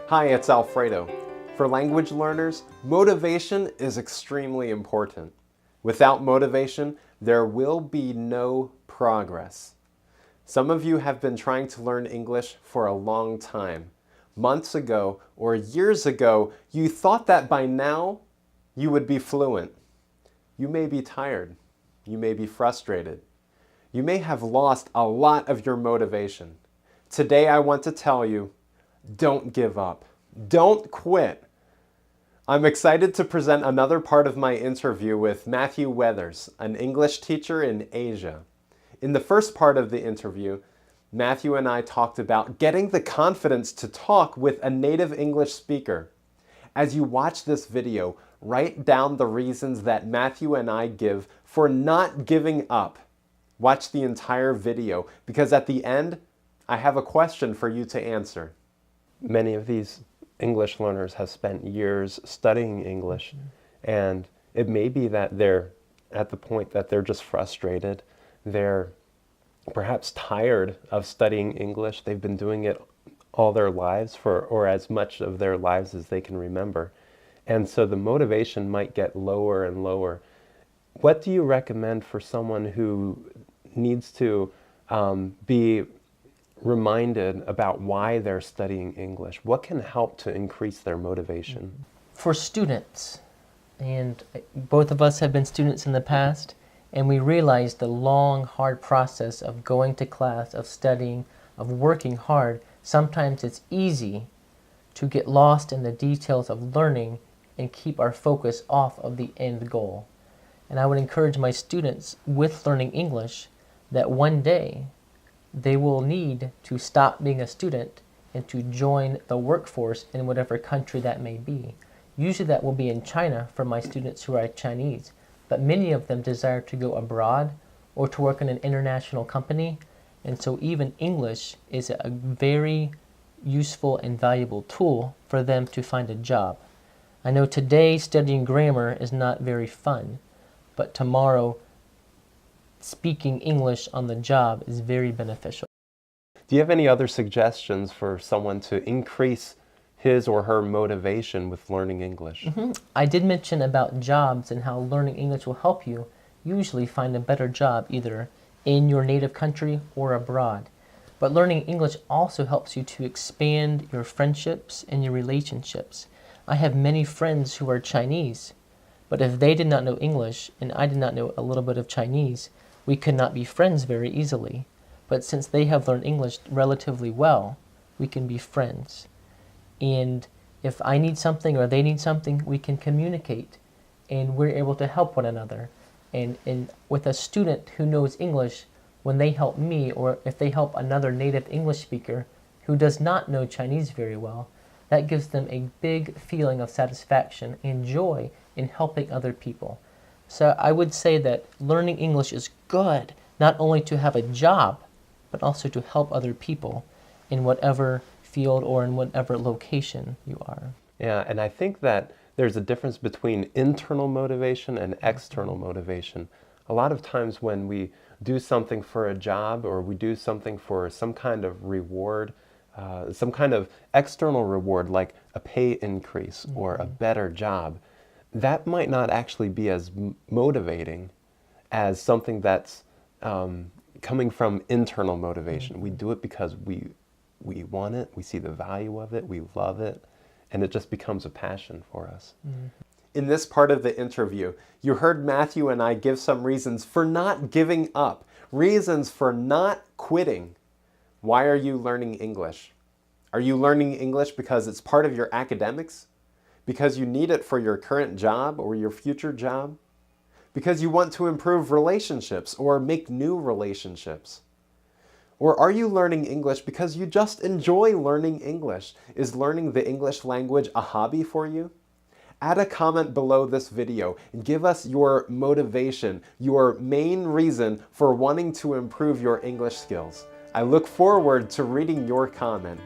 Hi, it's Alfredo. For language learners, motivation is extremely important. Without motivation, there will be no progress. Some of you have been trying to learn English for a long time. Months ago or years ago, you thought that by now you would be fluent. You may be tired. You may be frustrated. You may have lost a lot of your motivation. Today I want to tell you, don't give up. Don't quit. I'm excited to present another part of my interview with Matthew Weathers, an English teacher in Asia. In the first part of the interview, Matthew and I talked about getting the confidence to talk with a native English speaker. As you watch this video, write down the reasons that Matthew and I give for not giving up. Watch the entire video because at the end, I have a question for you to answer. Many of these English learners have spent years studying English, and it may be that they're at the point that they're just frustrated. They're perhaps tired of studying English. They've been doing it all their lives or as much of their lives as they can remember. And so the motivation might get lower and lower. What do you recommend for someone who needs to be reminded about why they're studying English? What can help to increase their motivation? For students, and both of us have been students in the past, and we realize the long, hard process of going to class, of studying, of working hard. Sometimes it's easy to get lost in the details of learning and keep our focus off of the end goal. And I would encourage my students with learning English that one day they will need to stop being a student and to join the workforce in whatever country that may be. Usually that will be in China for my students who are Chinese, but many of them desire to go abroad or to work in an international company, and so even English is a very useful and valuable tool for them to find a job. I know today studying grammar is not very fun, but tomorrow speaking English on the job is very beneficial. Do you have any other suggestions for someone to increase his or her motivation with learning English? I did mention about jobs and how learning English will help you usually find a better job either in your native country or abroad. But learning English also helps you to expand your friendships and your relationships. I have many friends who are Chinese, but if they did not know English and I did not know a little bit of Chinese, we could not be friends very easily. But since they have learned English relatively well, we can be friends. And if I need something or they need something, we can communicate and we're able to help one another. And with a student who knows English, when they help me or if they help another native English speaker who does not know Chinese very well, that gives them a big feeling of satisfaction and joy in helping other people. So I would say that learning English is good, not only to have a job, but also to help other people in whatever field or in whatever location you are. Yeah, and I think that there's a difference between internal motivation and external motivation. A lot of times when we do something for a job or we do something for some kind of reward, some kind of external reward like a pay increase or a better job, that might not actually be as motivating as something that's coming from internal motivation. We do it because we want it, we see the value of it, we love it, and it just becomes a passion for us. In this part of the interview, you heard Matthew and I give some reasons for not giving up, reasons for not quitting. Why are you learning English? Are you learning English because it's part of your academics? Because you need it for your current job or your future job? Because you want to improve relationships or make new relationships? Or are you learning English because you just enjoy learning English? Is learning the English language a hobby for you? Add a comment below this video and give us your motivation, your main reason for wanting to improve your English skills. I look forward to reading your comment.